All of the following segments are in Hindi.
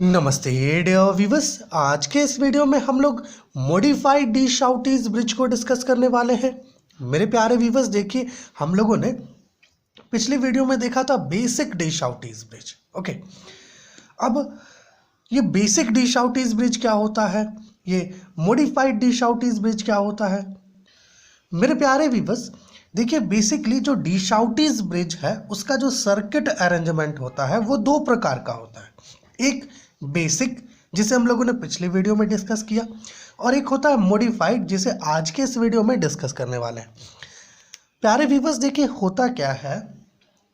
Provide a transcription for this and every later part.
नमस्ते डियर व्यूअर्स। आज के इस वीडियो में हम लोग मॉडिफाइड डी शाउटीज ब्रिज को डिस्कस करने वाले हैं। मेरे प्यारे व्यूअर्स, देखिए हम लोगों ने पिछली वीडियो में देखा था बेसिक डी शाउटीज ब्रिज। ओके, अब ये बेसिक डी शाउटीज ब्रिज क्या होता है, ये मॉडिफाइड डी शाउटीज ब्रिज क्या होता है। मेरे प्यारे व्यूअर्स, देखिए बेसिकली जो डी शाउटीज ब्रिज है उसका जो सर्किट अरेंजमेंट होता है वो दो प्रकार का होता है। एक बेसिक, जिसे हम लोगों ने पिछली वीडियो में डिस्कस किया, और एक होता है मॉडिफाइड, जिसे आज के इस वीडियो में डिस्कस करने वाले हैं। प्यारे व्यूअर्स, देखिए होता क्या है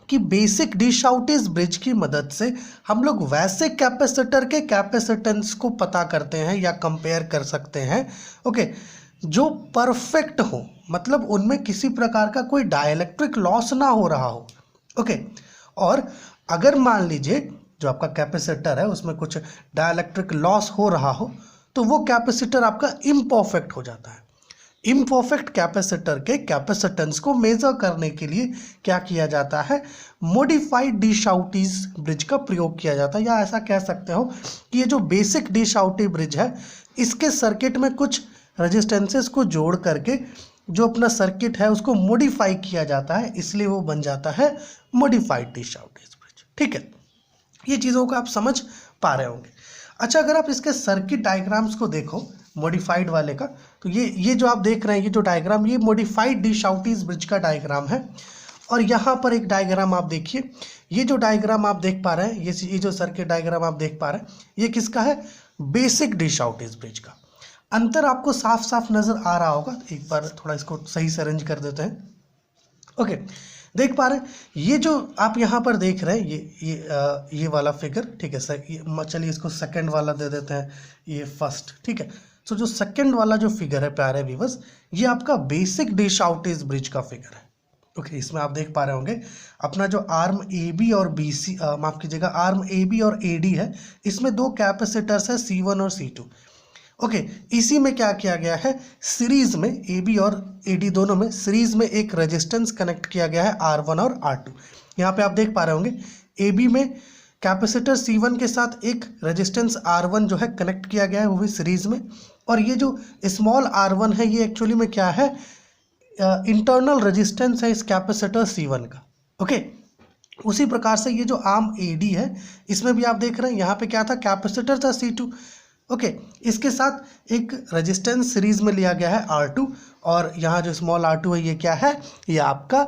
कि बेसिक डी शाउटीज ब्रिज की मदद से हम लोग वैसे कैपेसिटर के कैपेसिटेंस को पता करते हैं या कंपेयर कर सकते हैं, ओके, जो परफेक्ट हो, मतलब उनमें किसी प्रकार का कोई डाइलेक्ट्रिक लॉस ना हो रहा हो। ओके, और अगर मान लीजिए जो आपका कैपेसिटर है उसमें कुछ डाइलेक्ट्रिक लॉस हो रहा हो तो वो कैपेसिटर आपका इम्परफेक्ट हो जाता है। इम्परफेक्ट कैपेसिटर के कैपेसिटेंस को मेजर करने के लिए क्या किया जाता है, मॉडिफाइड डी शाउटीज ब्रिज का प्रयोग किया जाता है। या ऐसा कह सकते हो कि ये जो बेसिक डी शाउटी ब्रिज है इसके सर्किट में कुछ रेजिस्टेंसेस को जोड़ करके जो अपना सर्किट है उसको मॉडिफाई किया जाता है, इसलिए वो बन जाता है मॉडिफाइड डी शाउटीज ब्रिज। ठीक है, ये चीज़ों को आप समझ पा रहे होंगे। अच्छा, अगर आप इसके सर्किट डायग्राम्स को देखो मॉडिफाइड वाले का, तो ये जो आप देख रहे हैं, ये जो डायग्राम, ये मॉडिफाइड डी शाउटीज ब्रिज का डायग्राम है। और यहाँ पर एक डायग्राम आप देखिए, ये जो डायग्राम आप देख पा रहे हैं, ये जो सर्किट डायग्राम आप देख पा रहे हैं, ये किसका है, बेसिक डी शाउटीज ब्रिज का। अंतर आपको साफ साफ नजर आ रहा होगा। एक बार थोड़ा इसको सही से अरेंज कर देते हैं। ओके, देख पा रहे हैं, ये जो आप यहाँ पर देख रहे हैं, ये वाला फिगर, ठीक है सर, चलिए इसको सेकंड वाला दे देते हैं, ये फर्स्ट, ठीक है। तो जो सेकंड वाला जो फिगर है प्यारे व्यूअर्स, ये आपका बेसिक डी शाउटीज ब्रिज का फिगर है। ओके, इसमें आप देख पा रहे होंगे अपना जो आर्म ए बी और बी सी, माफ कीजिएगा, आर्म ए बी और ए डी है, इसमें दो कैपेसिटर्स है C1 और C2। ओके, इसी में क्या किया गया है, सीरीज में ए बी और ए डी दोनों में सीरीज में एक रेजिस्टेंस कनेक्ट किया गया है R1 और R2। यहाँ पे आप देख पा रहे होंगे ए बी में कैपेसिटर C1 के साथ एक रेजिस्टेंस R1 जो है कनेक्ट किया गया है, वो भी सीरीज में। और ये जो स्मॉल R1 है, ये एक्चुअली में क्या है, इंटरनल रेजिस्टेंस है इस कैपेसिटर C1 का। ओके, उसी प्रकार से ये जो आर्म ए डी है, इसमें भी आप देख रहे हैं, यहाँ पे क्या था, कैपेसिटर था C2। ओके, इसके साथ एक रेजिस्टेंस सीरीज में लिया गया है R2, और यहाँ जो स्मॉल R2 है, ये क्या है, ये आपका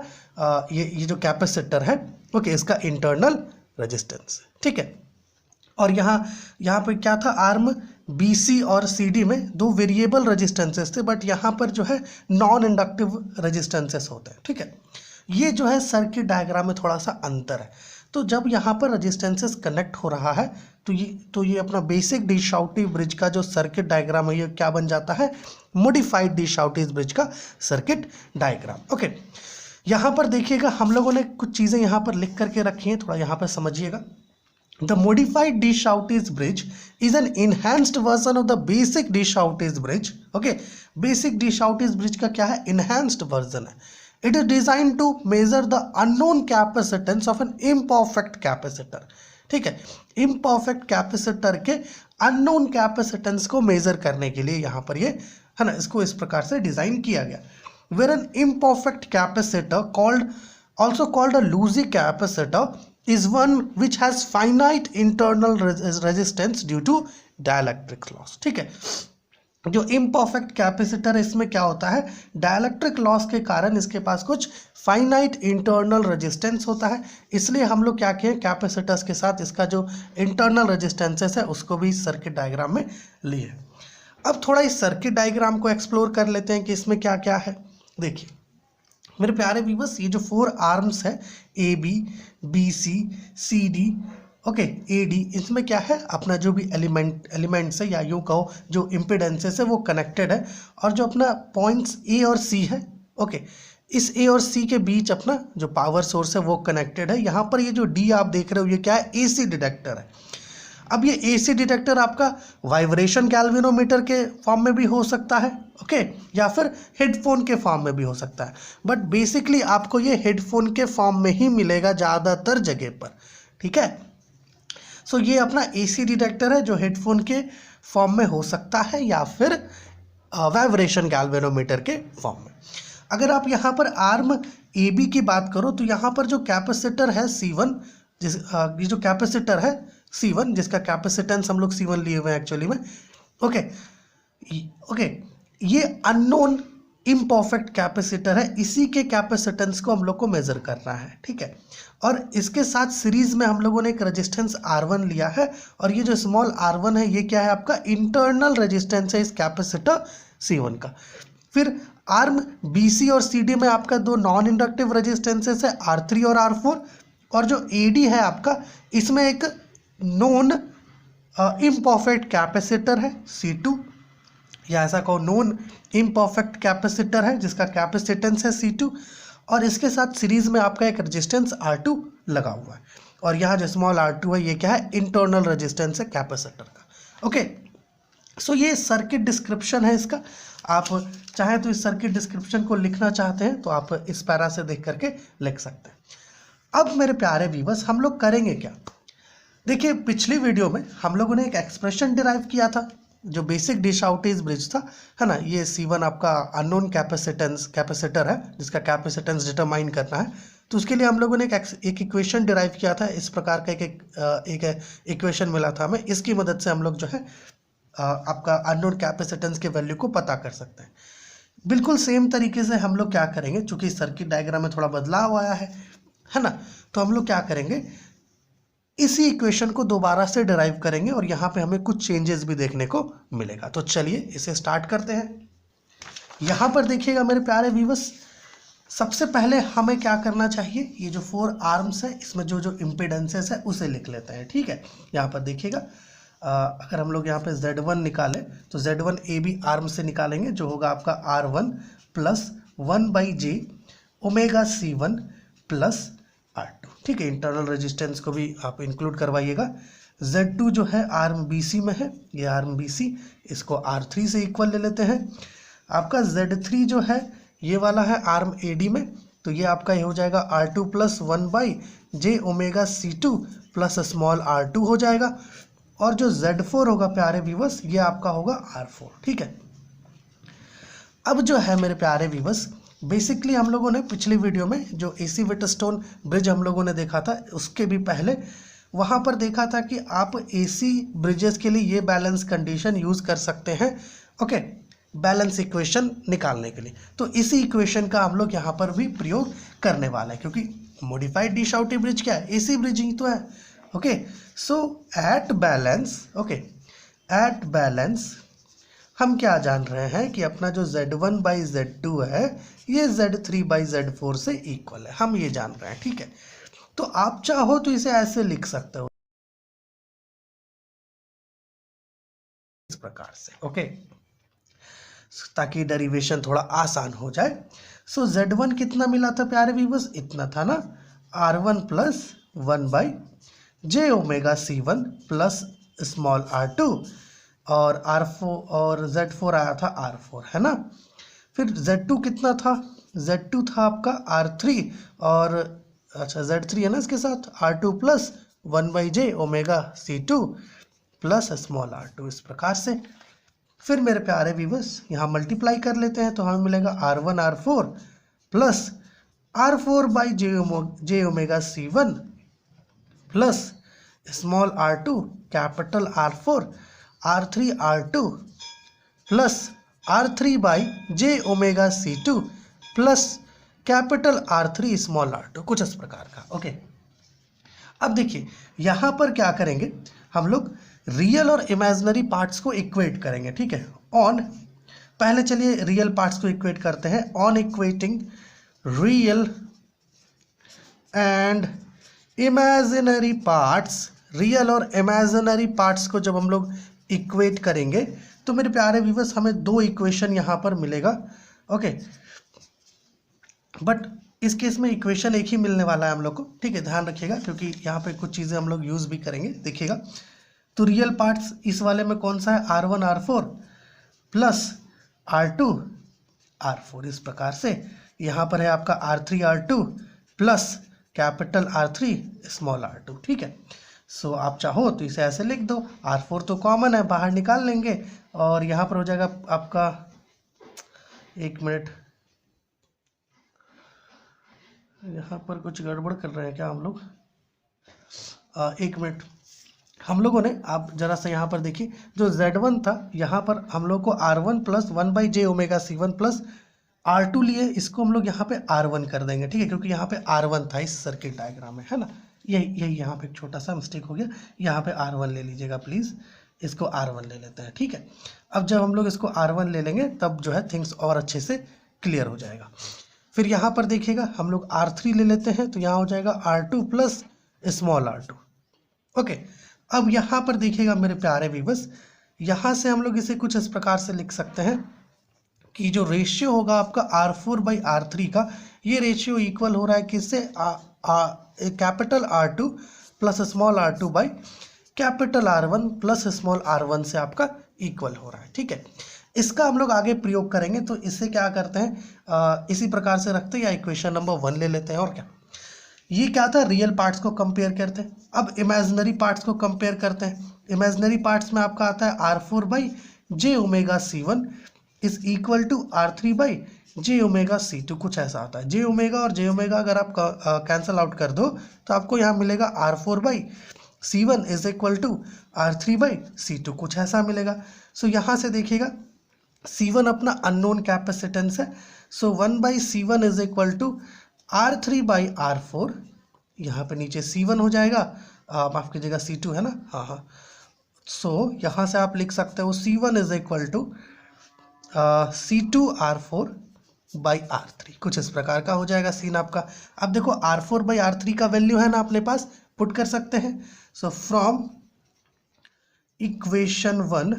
ये जो कैपेसिटर है, ओके, इसका इंटरनल रेजिस्टेंस, ठीक है। और यहाँ पे क्या था, आर्म BC और CD में दो वेरिएबल रेजिस्टेंसेस थे, बट यहाँ पर जो है नॉन इंडक्टिव रेजिस्टेंसेस होते हैं, ठीक है। ये जो है सर्किट डायग्राम में थोड़ा सा अंतर है। तो जब यहाँ पर रेजिस्टेंसेस कनेक्ट हो रहा है तो ये अपना बेसिक डी शाउटी ब्रिज का जो सर्किट डायग्राम है, ये क्या बन जाता है, मॉडिफाइड डी शाउटीज ब्रिज का सर्किट डायग्राम। ओके, यहाँ पर देखिएगा, हम लोगों ने कुछ चीज़ें यहाँ पर लिख करके रखी हैं, थोड़ा यहाँ पर समझिएगा। The modified D Shoutiz bridge is an enhanced version of the basic D Shoutiz bridge. Okay, basic D Shoutiz bridge का क्या है, enhanced version है। It is designed to measure the unknown capacitance of an imperfect capacitor. ठीक है, imperfect capacitor के unknown capacitance को measure करने के लिए यहाँ पर ये है ना, इसको इस प्रकार से डिजाइन किया गया। Where an imperfect capacitor also called a lossy capacitor is one which has finite internal resistance due to dielectric loss। ठीक है, जो इम्परफेक्ट कैपेसिटर है, इसमें क्या होता है, डाइलेक्ट्रिक लॉस के कारण इसके पास कुछ फाइनाइट इंटरनल रेजिस्टेंस होता है, इसलिए हम लोग क्या किए, कैपेसिटर्स के साथ इसका जो इंटरनल रेजिस्टेंसेस है उसको भी सर्किट डायग्राम में लिए। अब थोड़ा इस सर्किट डायग्राम को एक्सप्लोर कर लेते हैं कि इसमें क्या क्या है। देखिए मेरे प्यारे व्यूअर्स, ये जो 4 आर्म्स है, AB, BC, CD, okay, AD, इसमें क्या है, अपना जो भी एलिमेंट्स है, या यूँ कहो जो इम्पिडेंसेस है, वो कनेक्टेड है। और जो अपना पॉइंट्स A और C है, ओके, इस A और C के बीच अपना जो पावर सोर्स है वो कनेक्टेड है। यहाँ पर ये जो D आप देख रहे हो, ये क्या है, AC डिटेक्टर है। अब ये AC डिटेक्टर आपका वाइब्रेशन गैल्वेनोमीटर के फॉर्म में भी हो सकता है, ओके, या फिर हेडफोन के फॉर्म में भी हो सकता है, बट बेसिकली आपको ये हेडफोन के फॉर्म में ही मिलेगा ज़्यादातर जगह पर। ठीक है, सो ये अपना AC डिटेक्टर है जो हेडफोन के फॉर्म में हो सकता है या फिर वाइब्रेशन गैल्वेनोमीटर के फॉर्म में। अगर आप यहाँ पर आर्म AB की बात करो तो यहाँ पर जो कैपेसिटर है C1, ये जो कैपेसिटर है C1 जिसका कैपेसिटेंस हम लोग C1 लिए हुए हैं एक्चुअली में, ओके, ये अननोन इम्परफेक्ट कैपेसिटर है, इसी के कैपेसिटेंस को हम लोग को मेजर करना है, ठीक है। और इसके साथ सीरीज में हम लोगों ने एक रेजिस्टेंस R1 लिया है और ये जो स्मॉल R1 है ये क्या है, आपका इंटरनल रेजिस्टेंस है इस कैपेसिटर C1 का। फिर आर्म BC और CD में आपका दो नॉन इंडक्टिव रेजिस्टेंसेस है R3 और R4, और जो AD है आपका, इसमें एक नॉन इम्परफेक्ट कैपेसिटर है C2, या ऐसा कहो नॉन इम्परफेक्ट कैपेसिटर है जिसका कैपेसिटेंस है C2, और इसके साथ सीरीज में आपका एक रेजिस्टेंस R2 लगा हुआ है, और यहाँ जो स्मॉल R2 है ये क्या है, इंटरनल रेजिस्टेंस है कैपेसिटर का। ओके, सो ये सर्किट डिस्क्रिप्शन है इसका। आप चाहें तो इस सर्किट डिस्क्रिप्शन को लिखना चाहते हैं तो आप इस पैरा से देख करके लिख सकते हैं। अब मेरे प्यारे व्यूअर्स, हम लोग करेंगे क्या, देखिए पिछली वीडियो में हम लोगों ने एक एक्सप्रेशन डिराइव किया था जो बेसिक डिश आउटेज ब्रिज था, है ना। ये C1 आपका अननोन कैपेसिटर है जिसका कैपेसिटेंस डिटरमाइन करना है, तो उसके लिए हम लोगों ने एक इक्वेशन डिराइव किया था। इस प्रकार का एक इक्वेशन मिला था हमें, इसकी मदद से हम लोग जो है आपका अननोन कैपेसिटेंस के वैल्यू को पता कर सकते हैं। बिल्कुल सेम तरीके से हम लोग क्या करेंगे, चूंकि सर्किट डायग्राम में थोड़ा बदलाव आया है ना, तो हम लोग क्या करेंगे, इसी इक्वेशन को दोबारा से डिराइव करेंगे और यहाँ पे हमें कुछ चेंजेस भी देखने को मिलेगा। तो चलिए इसे स्टार्ट करते हैं। यहाँ पर देखिएगा मेरे प्यारे व्यूअर्स, सबसे पहले हमें क्या करना चाहिए, ये जो 4 आर्म्स है इसमें जो जो इम्पीडेंसेस है उसे लिख लेते हैं, ठीक है। यहाँ पर देखिएगा, अगर हम लोग यहाँ पे Z1 निकालें तो Z1 AB आर्म से निकालेंगे जो होगा आपका R1 plus 1/j omega C1 plus R2, ठीक है। इंटरनल रेजिस्टेंस को भी आप इंक्लूड करवाइएगा। Z2 जो है आर्म BC में है, ये आर्म BC, इसको R3 से इक्वल ले लेते हैं। आपका Z3 जो है ये वाला है आर्म AD में, तो ये आपका ये हो जाएगा R2 plus 1/j omega C2 plus small R2 हो जाएगा, और जो Z4 होगा प्यारे व्यूअर्स ये आपका होगा R4, ठीक है। अब जो है मेरे प्यारे व्यूअर्स, बेसिकली हम लोगों ने पिछली वीडियो में जो AC व्हीटस्टोन ब्रिज हम लोगों ने देखा था, उसके भी पहले वहाँ पर देखा था कि आप AC ब्रिजेस के लिए ये बैलेंस कंडीशन यूज़ कर सकते हैं, ओके, बैलेंस इक्वेशन निकालने के लिए। तो इसी इक्वेशन का हम लोग यहाँ पर भी प्रयोग करने वाले हैं, क्योंकि मॉडिफाइड डिश आउट ब्रिज क्या है, AC ब्रिज ही तो है, ओके। सो एट बैलेंस हम क्या जान रहे हैं कि अपना जो Z1/Z2 है ये Z3/Z4 से इक्वल है, हम ये जान रहे हैं, ठीक है। तो आप चाहो तो इसे ऐसे लिख सकते हो इस प्रकार से, ओके, ताकि डेरिवेशन थोड़ा आसान हो जाए। सो Z1 कितना मिला था प्यारे व्यूअर्स, इतना था ना, R1 plus 1/j omega C1 plus small R2, और R4 और Z4 आया था R4, है ना। फिर Z2 कितना था, Z2 था आपका R3, और अच्छा Z3 है ना इसके साथ R2 plus 1/j omega C2 plus small R2, इस प्रकार से। फिर मेरे प्यारे व्यूअर्स यहाँ मल्टीप्लाई कर लेते हैं तो हमें मिलेगा R1 R4 plus R4/j omega C1 plus small R2 capital R4 R3 R2 plus R3/j omega C2 plus capital R3 small R2, कुछ इस प्रकार का, ओके। अब देखिए यहाँ पर क्या करेंगे, हम लोग रियल और इमेजिनरी पार्ट्स को इक्वेट करेंगे, ठीक है। ऑन, पहले चलिए रियल पार्ट्स को इक्वेट करते हैं। On equating real and imaginary parts, real और इमेजिनरी पार्ट्स को जब हम लोग इक्वेट करेंगे तो मेरे प्यारे व्यूअर्स हमें दो इक्वेशन यहाँ पर मिलेगा, ओके। बट इस केस में इक्वेशन एक ही मिलने वाला है हम लोग को, ठीक है, ध्यान रखिएगा, क्योंकि यहाँ पे कुछ चीज़ें हम लोग यूज़ भी करेंगे, देखिएगा। तो रियल पार्ट्स इस वाले में कौन सा है, R1 R4 plus R2 R4, इस प्रकार से। यहाँ पर है आपका R3 R2 plus capital R3 small R2, ठीक है। सो आप चाहो तो इसे ऐसे लिख दो, R4 तो कॉमन है, बाहर निकाल लेंगे और यहाँ पर हो जाएगा आपका, एक मिनट, यहाँ पर कुछ गड़बड़ कर रहे हैं क्या हम लोग, एक मिनट, हम लोगों ने, आप जरा सा यहाँ पर देखिए, जो Z1 था यहाँ पर हम लोग को R1 plus 1/j⍵C1 plus R2 लिए, इसको हम लोग यहाँ पे R1 कर देंगे, ठीक है, क्योंकि यहाँ पे R1 था इस सर्किट डायग्राम में, है ना। यही यहाँ पे एक छोटा सा मिस्टेक हो गया, यहाँ पे R1 ले लीजिएगा प्लीज़, इसको R1 ले लेते हैं, ठीक है। अब जब हम लोग इसको R1 ले लेंगे तब जो है थिंग्स और अच्छे से क्लियर हो जाएगा। फिर यहाँ पर देखिएगा हम लोग R3 ले लेते हैं, तो यहाँ हो जाएगा R2 plus small r2। Okay, अब यहाँ पर देखिएगा मेरे प्यारे व्यूअर्स, यहाँ से हम लोग इसे कुछ इस प्रकार से लिख सकते हैं कि जो रेशियो होगा आपका R4/R3 का, ये रेशियो इक्वल हो रहा है किससे, capital R2 plus small r2 by capital R1 plus small r1 से आपका इक्वल हो रहा है, ठीक है। इसका हम लोग आगे प्रयोग करेंगे, तो इससे क्या करते हैं, इसी प्रकार से रखते हैं या इक्वेशन नंबर 1 ले लेते हैं। और क्या, ये क्या था, रियल पार्ट्स को कंपेयर करते हैं। अब इमेजिनरी पार्ट्स को कंपेयर करते हैं। इमेजिनरी पार्ट्स में आपका आता है R4/j⍵C1 is equal to R3/j⍵C2, कुछ ऐसा आता है। j ओमेगा और j ओमेगा अगर आप कैंसिल आउट कर दो तो आपको यहाँ मिलेगा R4/C1 is equal to R3/C2, कुछ ऐसा मिलेगा। सो यहाँ से देखिएगा C1 अपना अननोन कैपेसिटेंस है, सो 1/C1 is equal to R3/R4, यहाँ पे नीचे C1 हो जाएगा, माफ़ कीजिएगा C2 है ना, हाँ। सो यहाँ से आप लिख सकते हो C1 is equal to C2R4/R3, कुछ इस प्रकार का हो जाएगा सीन आपका। अब देखो R4/R3 का वैल्यू है ना अपने पास, पुट कर सकते हैं। सो फ्रॉम इक्वेशन 1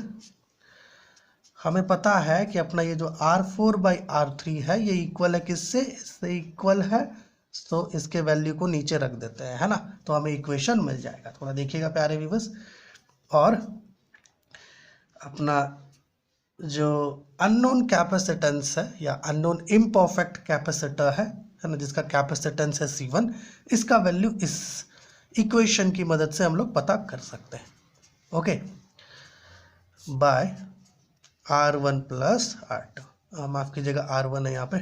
हमें पता है कि अपना ये जो R4/R3 है ये इक्वल है किससे, इससे इक्वल है, तो इसके वैल्यू को नीचे रख देते हैं, है ना, तो हमें इक्वेशन मिल जाएगा। थोड़ा देखिएगा प्यारे व्यूअर्स, और अपना जो अननोन कैपेसिटेंस है या अननोन इम्परफेक्ट कैपेसिटर है ना, जिसका कैपेसिटेंस है C1, इसका वैल्यू इस इक्वेशन की मदद से हम लोग पता कर सकते हैं। Okay, bye R1 plus R2, माफ़ कीजिएगा R1 है यहाँ पे।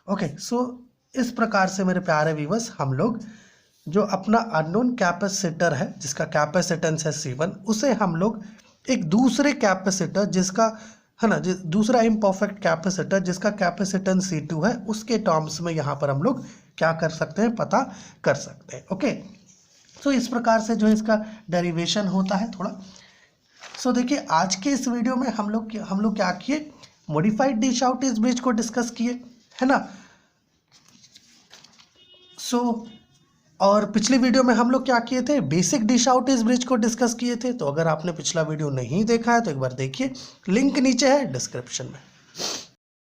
ओके, सो इस प्रकार से मेरे प्यारे व्यूअर्स हम लोग जो अपना अननोन कैपेसिटर है जिसका कैपेसिटेंस है C1, उसे हम लोग एक दूसरे कैपेसिटर जिसका है ना, दूसरा इम्परफेक्ट कैपेसिटर जिसका कैपेसिटेंस C2 है, उसके टर्म्स में यहाँ पर हम लोग क्या कर सकते हैं, पता कर सकते हैं। ओके, सो इस प्रकार से जो है इसका डेरिवेशन होता है थोड़ा। सो देखिए आज के इस वीडियो में हम लोग क्या किए, मॉडिफाइड डिश आउट इस ब्रिज को डिस्कस किए, है ना। सो और पिछली वीडियो में हम लोग क्या किए थे, बेसिक डिश आउट इस ब्रिज को डिस्कस किए थे। तो अगर आपने पिछला वीडियो नहीं देखा है तो एक बार देखिए, लिंक नीचे है डिस्क्रिप्शन में।